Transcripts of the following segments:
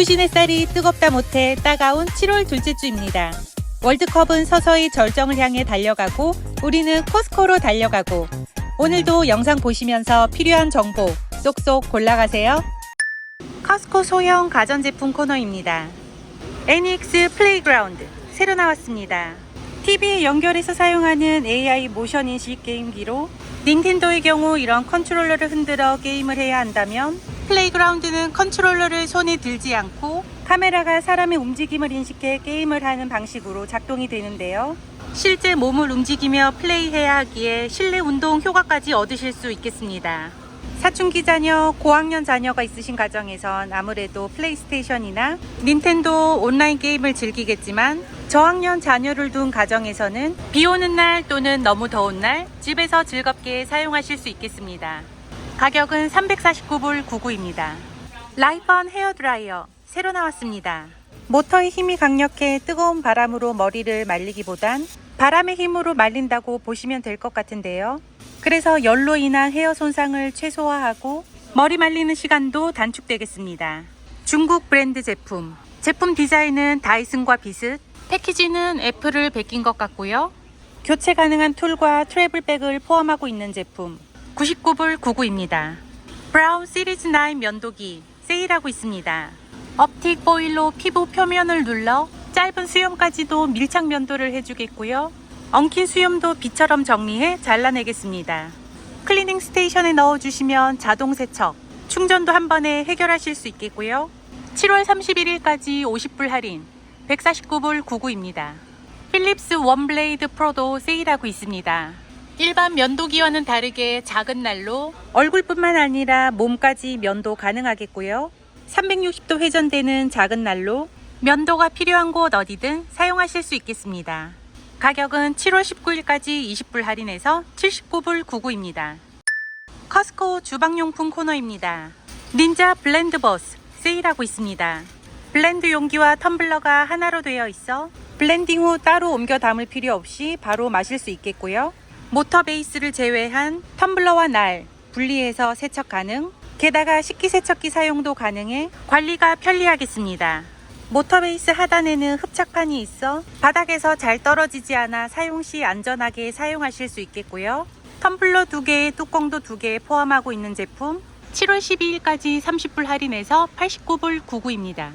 부신 햇살이 뜨겁다 못해 따가운 7월 둘째 주입니다. 월드컵은 서서히 절정을 향해 달려가고 우리는 코스코로 달려가고 오늘도 영상 보시면서 필요한 정보 쏙쏙 골라가세요. 코스코 소형 가전제품 코너입니다. NX 플레이그라운드 새로 나왔습니다. TV에 연결해서 사용하는 AI 모션 인식 게임기로 닌텐도의 경우 이런 컨트롤러를 흔들어 게임을 해야 한다면 플레이그라운드는 컨트롤러를 손에 들지 않고 카메라가 사람의 움직임을 인식해 게임을 하는 방식으로 작동이 되는데요. 실제 몸을 움직이며 플레이해야 하기에 실내 운동 효과까지 얻으실 수 있겠습니다. 사춘기 자녀, 고학년 자녀가 있으신 가정에선 아무래도 플레이스테이션이나 닌텐도 온라인 게임을 즐기겠지만 저학년 자녀를 둔 가정에서는 비 오는 날 또는 너무 더운 날 집에서 즐겁게 사용하실 수 있겠습니다. 가격은 349불 99입니다. 라이펀 헤어드라이어 새로 나왔습니다. 모터의 힘이 강력해 뜨거운 바람으로 머리를 말리기보단 바람의 힘으로 말린다고 보시면 될 것 같은데요. 그래서 열로 인한 헤어 손상을 최소화하고 머리 말리는 시간도 단축되겠습니다. 중국 브랜드 제품 디자인은 다이슨과 비슷, 패키지는 애플을 베낀 것 같고요. 교체 가능한 툴과 트래블백을 포함하고 있는 제품 99불 99입니다. 브라운 시리즈 9 면도기 세일하고 있습니다. 업틱 보일로 피부 표면을 눌러 짧은 수염까지도 밀착 면도를 해주겠고요. 엉킨 수염도 비처럼 정리해 잘라내겠습니다. 클리닝 스테이션에 넣어주시면 자동 세척, 충전도 한 번에 해결하실 수 있겠고요. 7월 31일까지 50불 할인 149불 99입니다. 필립스 원블레이드 프로도 세일하고 있습니다. 일반 면도기와는 다르게 작은 날로 얼굴뿐만 아니라 몸까지 면도 가능하겠고요. 360도 회전되는 작은 날로 면도가 필요한 곳 어디든 사용하실 수 있겠습니다. 가격은 7월 19일까지 20불 할인해서 79불 99입니다. 코스코 주방용품 코너입니다. 닌자 블렌드버스 세일하고 있습니다. 블렌드 용기와 텀블러가 하나로 되어 있어 블렌딩 후 따로 옮겨 담을 필요 없이 바로 마실 수 있겠고요. 모터 베이스를 제외한 텀블러와 날 분리해서 세척 가능, 게다가 식기세척기 사용도 가능해 관리가 편리하겠습니다. 모터 베이스 하단에는 흡착판이 있어 바닥에서 잘 떨어지지 않아 사용 시 안전하게 사용하실 수 있겠고요. 텀블러 2개에 뚜껑도 2개 포함하고 있는 제품 7월 12일까지 30불 할인해서 89불 99입니다.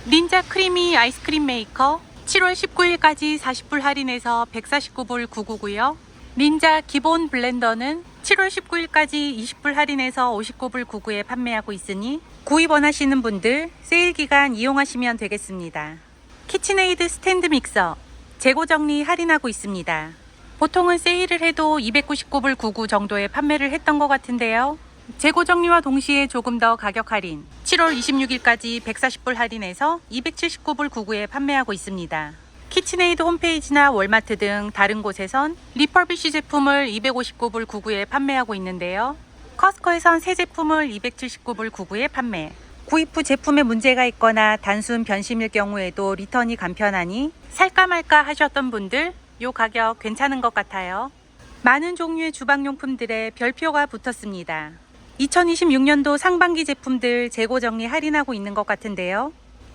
닌자 크리미 아이스크림 메이커 7월 19일까지 40불 할인해서 149불 99고요. 닌자 기본 블렌더는 7월 19일까지 20불 할인해서 59불 99에 판매하고 있으니 구입 원하시는 분들 세일 기간 이용하시면 되겠습니다. 키친에이드 스탠드 믹서 재고 정리 할인하고 있습니다. 보통은 세일을 해도 299불 99 정도에 판매를 했던 것 같은데요. 재고 정리와 동시에 조금 더 가격 할인 7월 26일까지 140불 할인해서 279불 99에 판매하고 있습니다. 키친에이드 홈페이지나 월마트 등 다른 곳에선 리퍼비쉬 제품을 259불 99에 판매하고 있는데요. 코스코에선 새 제품을 279불 99에 판매. 구입 후 제품에 문제가 있거나 단순 변심일 경우에도 리턴이 간편하니 살까 말까 하셨던 분들 요 가격 괜찮은 것 같아요. 많은 종류의 주방용품들에 별표가 붙었습니다. 2026년도 상반기 제품들 재고 정리 할인하고 있는 것 같은데요.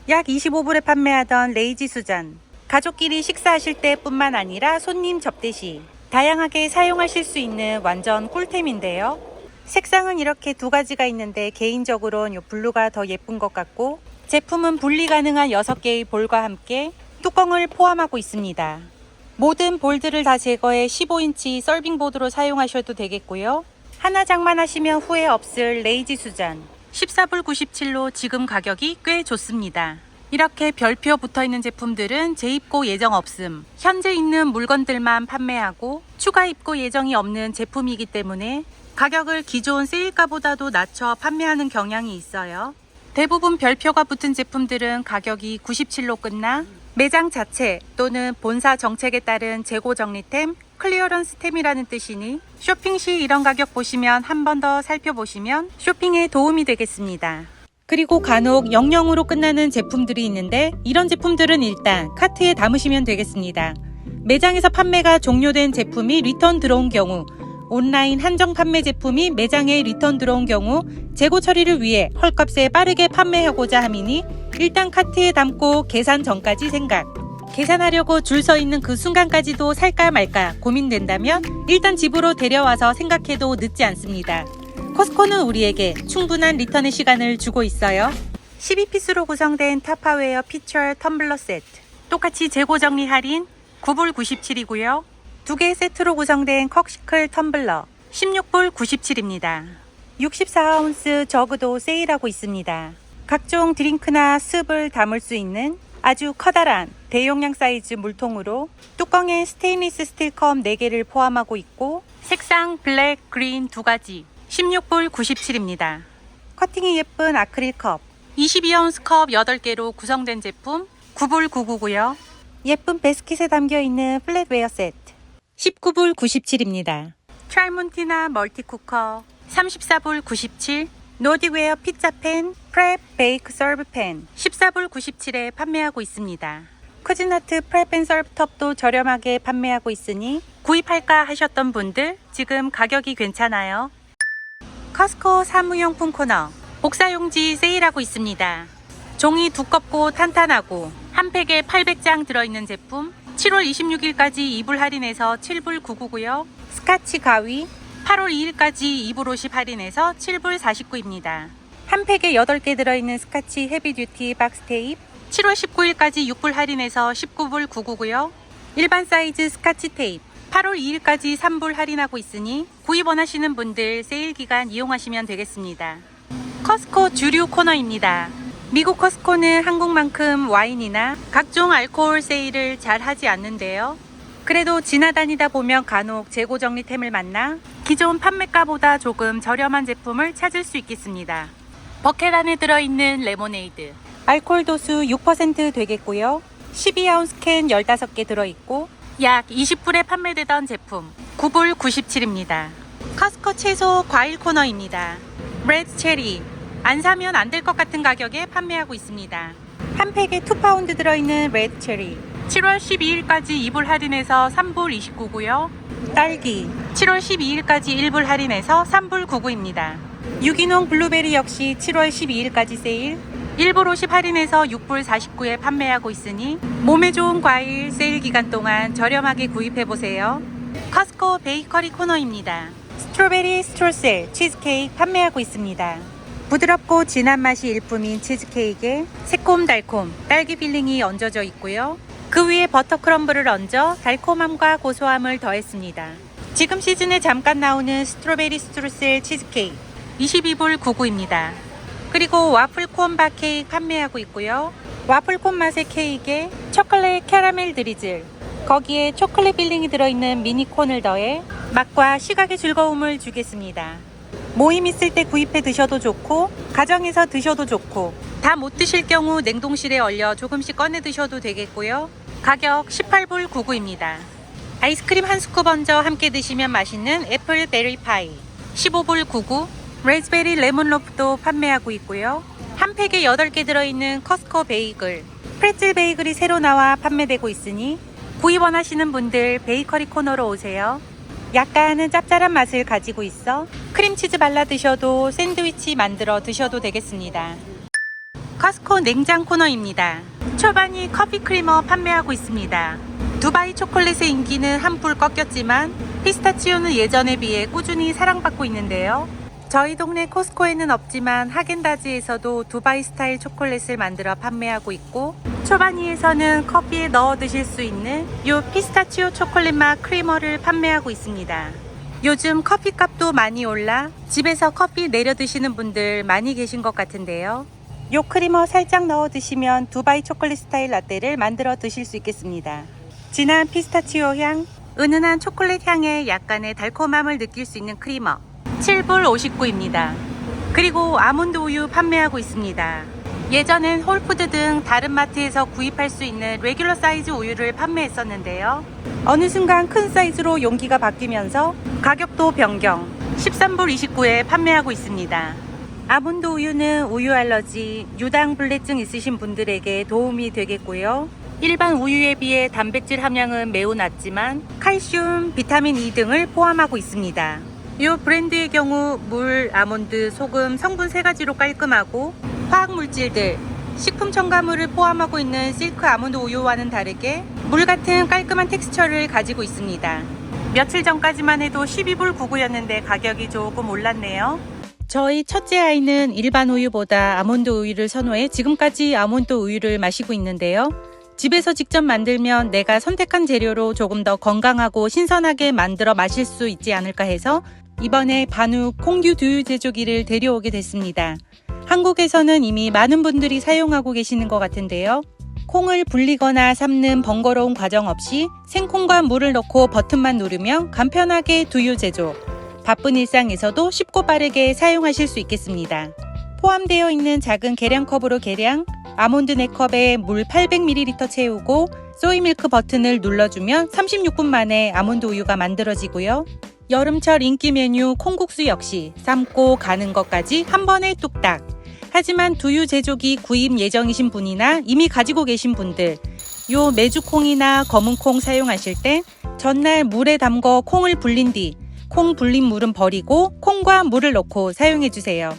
약 25불에 판매하던 레이지 수전 가족끼리 식사하실 때뿐만 아니라 손님 접대 시 다양하게 사용하실 수 있는 완전 꿀템인데요. 색상은 이렇게 두 가지가 있는데 개인적으로는 이 블루가 더 예쁜 것 같고 제품은 분리 가능한 6개의 볼과 함께 뚜껑을 포함하고 있습니다. 모든 볼들을 다 제거해 15인치 서빙보드로 사용하셔도 되겠고요. 하나 장만하시면 후회 없을 레이지 수전 14불 97로 지금 가격이 꽤 좋습니다. 이렇게 별표 붙어있는 제품들은 재입고 예정 없음, 현재 있는 물건들만 판매하고 추가 입고 예정이 없는 제품이기 때문에 가격을 기존 세일가보다도 낮춰 판매하는 경향이 있어요. 대부분 별표가 붙은 제품들은 가격이 97로 끝나 매장 자체 또는 본사 정책에 따른 재고 정리템, 클리어런스템이라는 뜻이니 쇼핑 시 이런 가격 보시면 한 번 더 살펴보시면 쇼핑에 도움이 되겠습니다. 그리고 간혹 00으로 끝나는 제품들이 있는데 이런 제품들은 일단 카트에 담으시면 되겠습니다. 매장에서 판매가 종료된 제품이 리턴 들어온 경우 온라인 한정 판매 제품이 매장에 리턴 들어온 경우 재고 처리를 위해 헐값에 빠르게 판매하고자 함이니 일단 카트에 담고 계산 전까지 생각. 계산하려고 줄 서 있는 그 순간까지도 살까 말까 고민된다면 일단 집으로 데려와서 생각해도 늦지 않습니다. 코스코는 우리에게 충분한 리턴의 시간을 주고 있어요. 12피스로 구성된 타파웨어 피처 텀블러 세트. 똑같이 재고 정리 할인 9불 97이고요. 2개의 세트로 구성된 컵시클 텀블러 16불 97입니다. 64아운스 저그도 세일하고 있습니다. 각종 드링크나 습을 담을 수 있는 아주 커다란 대용량 사이즈 물통으로 뚜껑에 스테인리스 스틸 컵 4개를 포함하고 있고 색상 블랙, 그린 2가지 16불 97입니다. 커팅이 예쁜 아크릴 컵 22아운스 컵 8개로 구성된 제품 9불 99고요. 예쁜 배스킷에 담겨있는 플랫웨어 세트 19불 97입니다. 트랄몬티나 멀티쿠커 34불 97, 노디웨어 피자팬, 프랩 베이크 서브팬 14불 97에 판매하고 있습니다. 쿠즈나트 프랩 서브톱도 저렴하게 판매하고 있으니 구입할까 하셨던 분들 지금 가격이 괜찮아요. 커스코 사무용품 코너 복사용지 세일하고 있습니다. 종이 두껍고 탄탄하고 한 팩에 800장 들어있는 제품 7월 26일까지 2불 할인해서 7불 99고요. 스카치 가위 8월 2일까지 2불 50 할인해서 7불 49입니다. 한 팩에 8개 들어있는 스카치 헤비듀티 박스 테이프 7월 19일까지 6불 할인해서 19불 99고요. 일반 사이즈 스카치 테이프 8월 2일까지 3불 할인하고 있으니 구입 원하시는 분들 세일 기간 이용하시면 되겠습니다. 커스코 주류 코너입니다. 미국 커스코는 한국만큼 와인이나 각종 알코올 세일을 잘 하지 않는데요. 그래도 지나다니다 보면 간혹 재고 정리템을 만나 기존 판매가보다 조금 저렴한 제품을 찾을 수 있겠습니다. 버켓 안에 들어있는 레모네이드 알코올 도수 6% 되겠고요. 12아운스 캔 15개 들어있고 약 20불에 판매되던 제품 9불 97입니다. 커스코 채소 과일 코너입니다. 레드 체리 안 사면 안 될 것 같은 가격에 판매하고 있습니다. 한 팩에 2파운드 들어있는 레드 체리 7월 12일까지 2불 할인해서 3불 29고요. 딸기 7월 12일까지 1불 할인해서 3불 99입니다. 유기농 블루베리 역시 7월 12일까지 세일 1불 50 할인해서 6불 49에 판매하고 있으니 몸에 좋은 과일 세일 기간 동안 저렴하게 구입해보세요. 커스코 베이커리 코너입니다. 스트로베리 스트로셀 치즈케이크 판매하고 있습니다. 부드럽고 진한 맛이 일품인 치즈케이크에 새콤달콤 딸기 필링이 얹어져 있고요. 그 위에 버터 크럼블을 얹어 달콤함과 고소함을 더했습니다. 지금 시즌에 잠깐 나오는 스트로베리 스트루셀 치즈케이크 22불 99입니다. 그리고 와플콘 바 케이크 판매하고 있고요. 와플콘 맛의 케이크에 초콜릿 캐러멜 드리즐 거기에 초콜릿 필링이 들어있는 미니콘을 더해 맛과 시각의 즐거움을 주겠습니다. 모임 있을 때 구입해 드셔도 좋고 가정에서 드셔도 좋고 다 못 드실 경우 냉동실에 얼려 조금씩 꺼내 드셔도 되겠고요. 가격 18불 99입니다. 아이스크림 한 스쿱 얹어 함께 드시면 맛있는 애플 베리 파이 15불 99, 레즈베리 레몬 로프도 판매하고 있고요. 한 팩에 8개 들어있는 커스코 베이글, 프레첼 베이글이 새로 나와 판매되고 있으니 구입 원하시는 분들 베이커리 코너로 오세요. 약간은 짭짤한 맛을 가지고 있어 크림치즈 발라 드셔도 샌드위치 만들어 드셔도 되겠습니다. 커스코 냉장 코너입니다. 초바니 커피 크리머 판매하고 있습니다. 두바이 초콜릿의 인기는 한풀 꺾였지만 피스타치오는 예전에 비해 꾸준히 사랑받고 있는데요. 저희 동네 코스코에는 없지만 하겐다즈에서도 두바이 스타일 초콜릿을 만들어 판매하고 있고 초바니에서는 커피에 넣어 드실 수 있는 요 피스타치오 초콜릿 맛 크리머를 판매하고 있습니다. 요즘 커피값도 많이 올라 집에서 커피 내려 드시는 분들 많이 계신 것 같은데요. 요 크리머 살짝 넣어 드시면 두바이 초콜릿 스타일 라떼를 만들어 드실 수 있겠습니다. 진한 피스타치오 향, 은은한 초콜릿 향에 약간의 달콤함을 느낄 수 있는 크리머 7불 59입니다. 그리고 아몬드 우유 판매하고 있습니다. 예전엔 홀푸드 등 다른 마트에서 구입할 수 있는 레귤러 사이즈 우유를 판매했었는데요. 어느 순간 큰 사이즈로 용기가 바뀌면서 가격도 변경 13불 29에 판매하고 있습니다. 아몬드 우유는 우유 알러지, 유당불내증 있으신 분들에게 도움이 되겠고요. 일반 우유에 비해 단백질 함량은 매우 낮지만 칼슘, 비타민 E 등을 포함하고 있습니다. 이 브랜드의 경우 물, 아몬드, 소금, 성분 3가지로 깔끔하고 화학 물질들, 식품 첨가물을 포함하고 있는 실크 아몬드 우유와는 다르게 물 같은 깔끔한 텍스처를 가지고 있습니다. 며칠 전까지만 해도 12불 99였는데 가격이 조금 올랐네요. 저희 첫째 아이는 일반 우유보다 아몬드 우유를 선호해 지금까지 아몬드 우유를 마시고 있는데요. 집에서 직접 만들면 내가 선택한 재료로 조금 더 건강하고 신선하게 만들어 마실 수 있지 않을까 해서 이번에 반우 콩듀 두유 제조기를 데려오게 됐습니다. 한국에서는 이미 많은 분들이 사용하고 계시는 것 같은데요. 콩을 불리거나 삶는 번거로운 과정 없이 생콩과 물을 넣고 버튼만 누르면 간편하게 두유 제조. 바쁜 일상에서도 쉽고 빠르게 사용하실 수 있겠습니다. 포함되어 있는 작은 계량컵으로 계량, 아몬드 4컵에 물 800ml 채우고 소이밀크 버튼을 눌러주면 36분 만에 아몬드 우유가 만들어지고요. 여름철 인기 메뉴 콩국수 역시 삶고 가는 것까지 한 번에 뚝딱. 하지만 두유 제조기 구입 예정이신 분이나 이미 가지고 계신 분들, 요 메주콩이나 검은콩 사용하실 때 전날 물에 담궈 콩을 불린 뒤 콩 불린 물은 버리고 콩과 물을 넣고 사용해 주세요.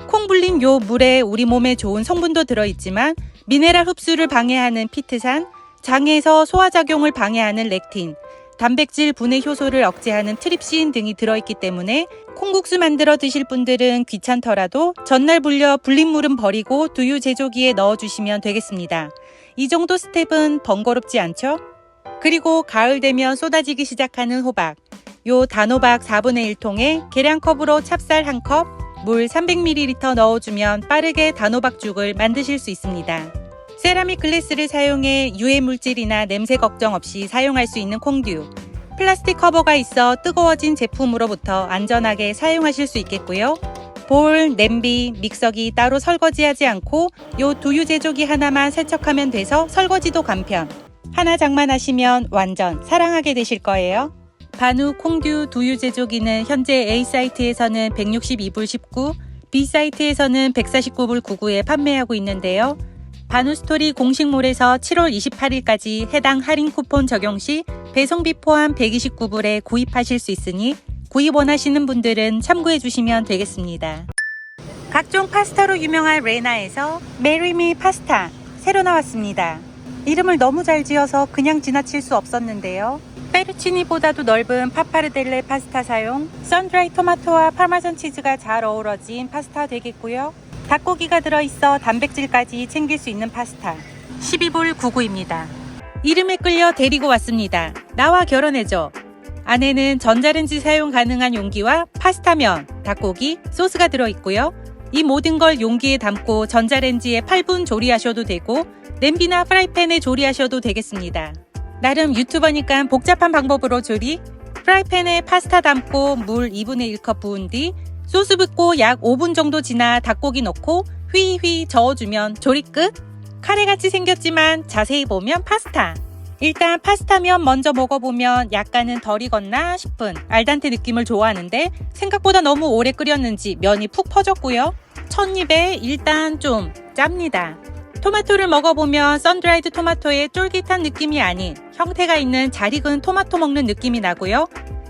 콩 불린 요 물에 우리 몸에 좋은 성분도 들어있지만 미네랄 흡수를 방해하는 피트산, 장에서 소화작용을 방해하는 렉틴, 단백질 분해 효소를 억제하는 트립신 등이 들어있기 때문에 콩국수 만들어 드실 분들은 귀찮더라도 전날 불려 불린 물은 버리고 두유 제조기에 넣어주시면 되겠습니다. 이 정도 스텝은 번거롭지 않죠? 그리고 가을 되면 쏟아지기 시작하는 호박. 요 단호박 4분의 1통에 계량컵으로 찹쌀 1컵, 물 300ml 넣어주면 빠르게 단호박죽을 만드실 수 있습니다. 세라믹 글래스를 사용해 유해 물질이나 냄새 걱정 없이 사용할 수 있는 콩듀. 플라스틱 커버가 있어 뜨거워진 제품으로부터 안전하게 사용하실 수 있겠고요. 볼, 냄비, 믹서기 따로 설거지하지 않고 요 두유 제조기 하나만 세척하면 돼서 설거지도 간편. 하나 장만하시면 완전 사랑하게 되실 거예요. 반우 콩듀 두유 제조기는 현재 A사이트에서는 162불 19, B사이트에서는 149불 99에 판매하고 있는데요. 반우스토리 공식몰에서 7월 28일까지 해당 할인 쿠폰 적용 시 배송비 포함 129불에 구입하실 수 있으니 구입 원하시는 분들은 참고해 주시면 되겠습니다. 각종 파스타로 유명한 레나에서 메리미 파스타 새로 나왔습니다. 이름을 너무 잘 지어서 그냥 지나칠 수 없었는데요. 페루치니보다도 넓은 파파르델레 파스타 사용, 선드라이 토마토와 파마산 치즈가 잘 어우러진 파스타 되겠고요. 닭고기가 들어있어 단백질까지 챙길 수 있는 파스타 12불 99입니다. 이름에 끌려 데리고 왔습니다. 나와 결혼해줘. 안에는 전자레인지 사용 가능한 용기와 파스타면, 닭고기, 소스가 들어있고요. 이 모든 걸 용기에 담고 전자레인지에 8분 조리하셔도 되고 냄비나 프라이팬에 조리하셔도 되겠습니다. 나름 유튜버니까 복잡한 방법으로 조리. 프라이팬에 파스타 담고 물 2분의 1컵 부은 뒤 소스 붓고 약 5분 정도 지나 닭고기 넣고 휘휘 저어주면 조리 끝. 카레같이 생겼지만 자세히 보면 파스타. 일단 파스타면 먼저 먹어보면 약간은 덜 익었나 싶은 알단테 느낌을 좋아하는데 생각보다 너무 오래 끓였는지 면이 푹 퍼졌고요. 첫 입에 일단 좀 짭니다. 토마토를 먹어보면 선드라이드 토마토의 쫄깃한 느낌이 아닌 형태가 있는 잘 익은 토마토 먹는 느낌이 나고요.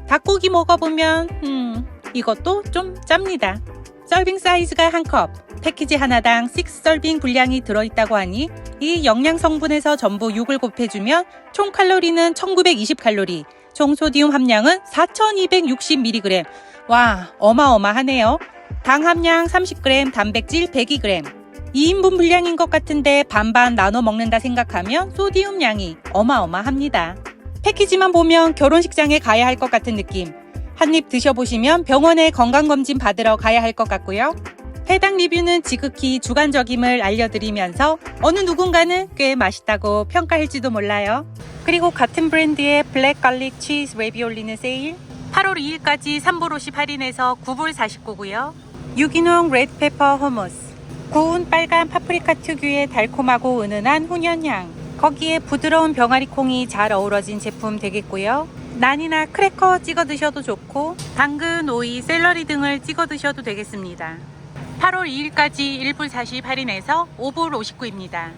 닭고기 먹어보면 이것도 좀 짭니다. 서빙 사이즈가 1컵, 패키지 하나당 6서빙 분량이 들어있다고 하니 이 영양 성분에서 전부 6을 곱해주면 총 칼로리는 1920칼로리, 총 소디움 함량은 4260mg. 와, 어마어마하네요. 당 함량 30g, 단백질 102g. 2인분 분량인 것 같은데 반반 나눠 먹는다 생각하면 소디움 양이 어마어마합니다. 패키지만 보면 결혼식장에 가야 할 것 같은 느낌. 한 입 드셔보시면 병원에 건강검진 받으러 가야 할 것 같고요. 해당 리뷰는 지극히 주관적임을 알려드리면서 어느 누군가는 꽤 맛있다고 평가할지도 몰라요. 그리고 같은 브랜드의 블랙 갈릭 치즈 레비올리는 세일 8월 2일까지 3불 50 할인해서 9불 49고요. 유기농 레드페퍼 허무스, 구운 빨간 파프리카 특유의 달콤하고 은은한 훈연향, 거기에 부드러운 병아리 콩이 잘 어우러진 제품 되겠고요. 난이나 크래커 찍어 드셔도 좋고 당근, 오이, 샐러리 등을 찍어 드셔도 되겠습니다. 8월 2일까지 1불 40 할인해서 5불 59입니다.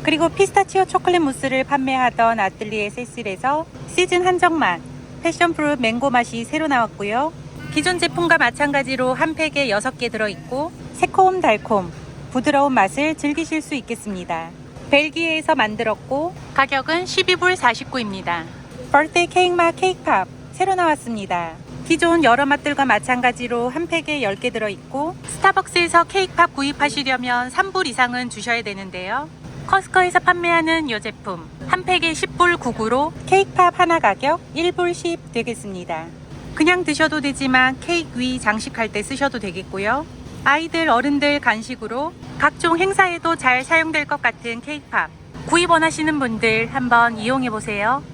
그리고 피스타치오 초콜릿 무스를 판매하던 아틀리에 세실에서 시즌 한정 맛 패션 프루트 맹고 맛이 새로 나왔고요. 기존 제품과 마찬가지로 한 팩에 6개 들어있고 새콤달콤 부드러운 맛을 즐기실 수 있겠습니다. 벨기에에서 만들었고 가격은 12불 49입니다. birthday 케이크 맛 케이크팝 새로 나왔습니다. 기존 여러 맛들과 마찬가지로 한 팩에 10개 들어있고 스타벅스에서 케이크팝 구입하시려면 3불 이상은 주셔야 되는데요. 커스코에서 판매하는 이 제품 한 팩에 10불 99로 케이크팝 하나 가격 1불 10 되겠습니다. 그냥 드셔도 되지만 케이크 위 장식할 때 쓰셔도 되겠고요. 아이들 어른들 간식으로 각종 행사에도 잘 사용될 것 같은 케이크팝 구입 원하시는 분들 한번 이용해 보세요.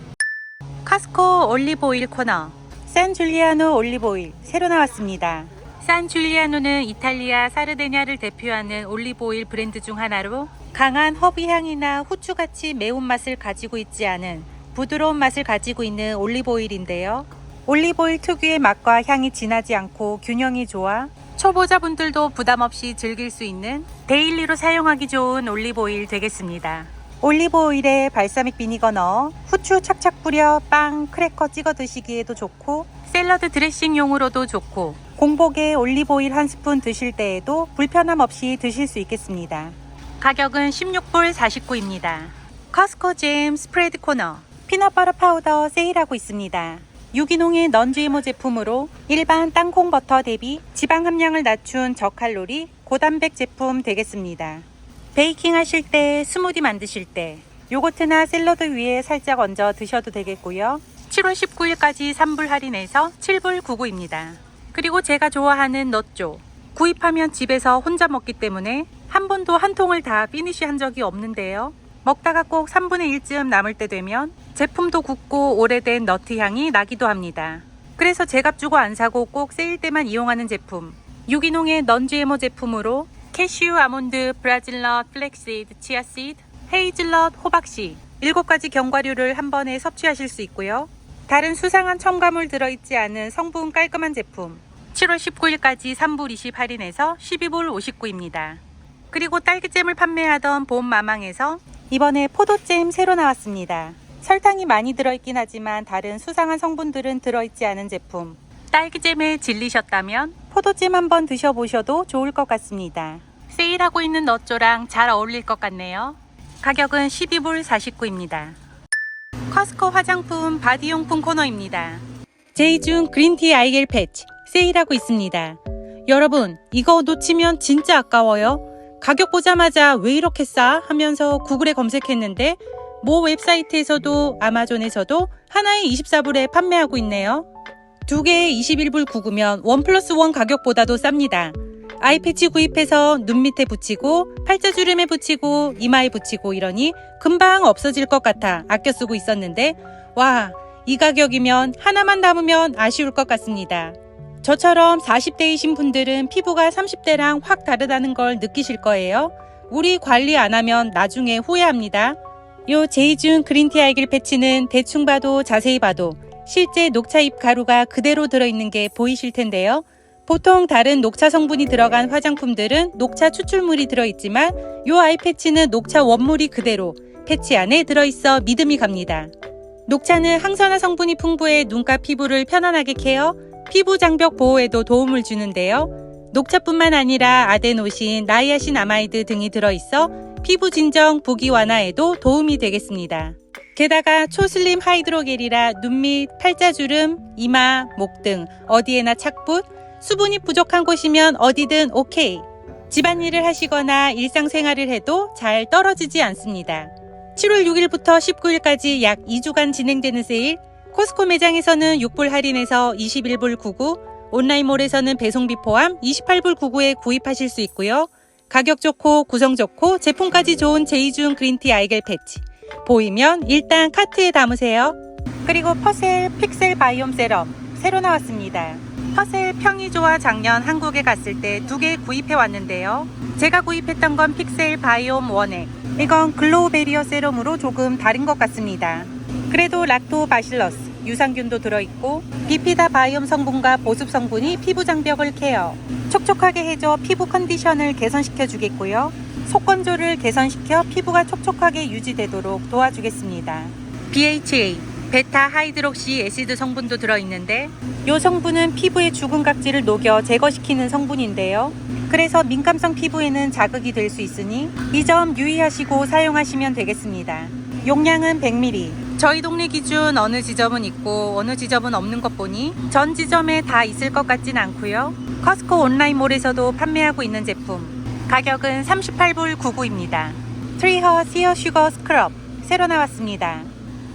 카스코 올리브오일 코너 산줄리아노 올리브오일 새로 나왔습니다. 산줄리아노는 이탈리아 사르데냐를 대표하는 올리브오일 브랜드 중 하나로 강한 허브 향이나 후추같이 매운맛을 가지고 있지 않은 부드러운 맛을 가지고 있는 올리브오일인데요. 올리브오일 특유의 맛과 향이 진하지 않고 균형이 좋아 초보자분들도 부담없이 즐길 수 있는 데일리로 사용하기 좋은 올리브오일 되겠습니다. 올리브오일에 발사믹 비니거 넣어 후추 착착 뿌려 빵, 크래커 찍어 드시기에도 좋고 샐러드 드레싱용으로도 좋고 공복에 올리브오일 한 스푼 드실 때에도 불편함 없이 드실 수 있겠습니다. 가격은 16불 49입니다. 커스코 잼 스프레드 코너 피넛버터 파우더 세일하고 있습니다. 유기농의 넌GMO 제품으로 일반 땅콩 버터 대비 지방 함량을 낮춘 저칼로리 고단백 제품 되겠습니다. 베이킹 하실 때, 스무디 만드실 때 요거트나 샐러드 위에 살짝 얹어 드셔도 되겠고요. 7월 19일까지 3불 할인해서 7불 99입니다. 그리고 제가 좋아하는 넛조 구입하면 집에서 혼자 먹기 때문에 한 번도 한 통을 다 피니쉬 한 적이 없는데요. 먹다가 꼭 3분의 1쯤 남을 때 되면 제품도 굳고 오래된 너트 향이 나기도 합니다. 그래서 제값 주고 안 사고 꼭 세일 때만 이용하는 제품 유기농의 넌GMO 제품으로 캐슈, 아몬드, 브라질넛, 플렉시드, 치아씨드, 헤이즐넛, 호박씨 7가지 견과류를 한 번에 섭취하실 수 있고요. 다른 수상한 첨가물 들어있지 않은 성분 깔끔한 제품 7월 19일까지 3불 20 할인해서 12불 59입니다. 그리고 딸기잼을 판매하던 봄마망에서 이번에 포도잼 새로 나왔습니다. 설탕이 많이 들어있긴 하지만 다른 수상한 성분들은 들어있지 않은 제품 딸기잼에 질리셨다면 포도잼 한번 드셔보셔도 좋을 것 같습니다. 세일하고 있는 넛조랑 잘 어울릴 것 같네요. 가격은 12불 49입니다. 커스코 화장품 바디용품 코너입니다. 제이준 그린티 아이겔 패치 세일하고 있습니다. 여러분 이거 놓치면 진짜 아까워요. 가격 보자마자 왜 이렇게 싸? 하면서 구글에 검색했는데 모 웹사이트에서도 아마존에서도 하나에 24불에 판매하고 있네요. 두 개에 21불 99면 원 플러스 원 가격보다도 쌉니다. 아이패치 구입해서 눈 밑에 붙이고 팔자주름에 붙이고 이마에 붙이고 이러니 금방 없어질 것 같아 아껴 쓰고 있었는데 와, 이 가격이면 하나만 남으면 아쉬울 것 같습니다. 저처럼 40대이신 분들은 피부가 30대랑 확 다르다는 걸 느끼실 거예요. 우리 관리 안 하면 나중에 후회합니다. 요 제이준 그린티 아이겔 패치는 대충 봐도 자세히 봐도 실제 녹차잎 가루가 그대로 들어있는 게 보이실 텐데요. 보통 다른 녹차 성분이 들어간 화장품들은 녹차 추출물이 들어있지만 요 아이 패치는 녹차 원물이 그대로 패치 안에 들어있어 믿음이 갑니다. 녹차는 항산화 성분이 풍부해 눈가 피부를 편안하게 케어, 피부 장벽 보호에도 도움을 주는데요. 녹차뿐만 아니라 아데노신, 나이아신 아마이드 등이 들어있어 피부 진정, 부기 완화에도 도움이 되겠습니다. 게다가 초슬림 하이드로겔이라 눈 밑, 팔자주름, 이마, 목 등 어디에나 착붙, 수분이 부족한 곳이면 어디든 오케이. 집안일을 하시거나 일상생활을 해도 잘 떨어지지 않습니다. 7월 6일부터 19일까지 약 2주간 진행되는 세일, 코스코 매장에서는 6불 할인해서 21불 99, 온라인몰에서는 배송비 포함 28불 99에 구입하실 수 있고요. 가격 좋고 구성 좋고 제품까지 좋은 제이준 그린티 아이겔 패치. 보이면 일단 카트에 담으세요. 그리고 퍼셀 픽셀 바이옴 세럼 새로 나왔습니다. 퍼셀 평이 좋아 작년 한국에 갔을 때 2개 구입해 왔는데요. 제가 구입했던 건 픽셀 바이옴 원액. 이건 글로우 베리어 세럼으로 조금 다른 것 같습니다. 그래도 락토바실러스, 유산균도 들어있고 비피다 바이옴 성분과 보습 성분이 피부 장벽을 케어, 촉촉하게 해줘 피부 컨디션을 개선시켜 주겠고요. 속건조를 개선시켜 피부가 촉촉하게 유지되도록 도와주겠습니다. BHA, 베타 하이드록시 애시드 성분도 들어있는데 이 성분은 피부의 죽은 각질을 녹여 제거시키는 성분인데요. 그래서 민감성 피부에는 자극이 될 수 있으니 이 점 유의하시고 사용하시면 되겠습니다. 용량은 100ml. 저희 동네 기준 어느 지점은 있고 어느 지점은 없는 것 보니 전 지점에 다 있을 것 같진 않고요. 커스코 온라인몰에서도 판매하고 있는 제품. 가격은 38불 99입니다. 트리허 시어 슈거 스크럽 새로 나왔습니다.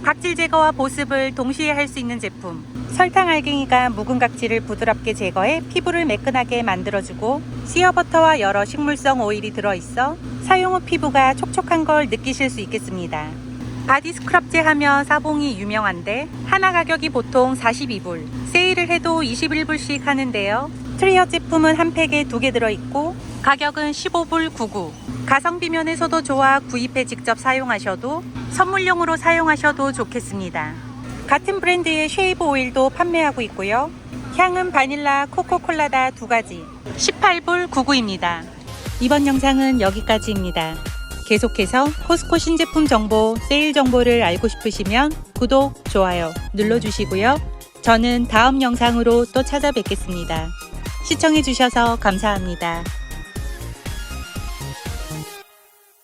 각질 제거와 보습을 동시에 할 수 있는 제품. 설탕 알갱이가 묵은 각질을 부드럽게 제거해 피부를 매끈하게 만들어주고 시어버터와 여러 식물성 오일이 들어있어 사용 후 피부가 촉촉한 걸 느끼실 수 있겠습니다. 바디 스크럽제 하면 사봉이 유명한데 하나 가격이 보통 42불, 세일을 해도 21불씩 하는데요. 트리어 제품은 한 팩에 2개 들어있고 가격은 15불 99. 가성비 면에서도 좋아 구입해 직접 사용하셔도 선물용으로 사용하셔도 좋겠습니다. 같은 브랜드의 쉐이브 오일도 판매하고 있고요. 향은 바닐라, 코코콜라다 2가지. 18불 99입니다. 이번 영상은 여기까지입니다. 계속해서 코스코 신제품 정보, 세일 정보를 알고 싶으시면 구독, 좋아요 눌러주시고요. 저는 다음 영상으로 또 찾아뵙겠습니다. 시청해주셔서 감사합니다.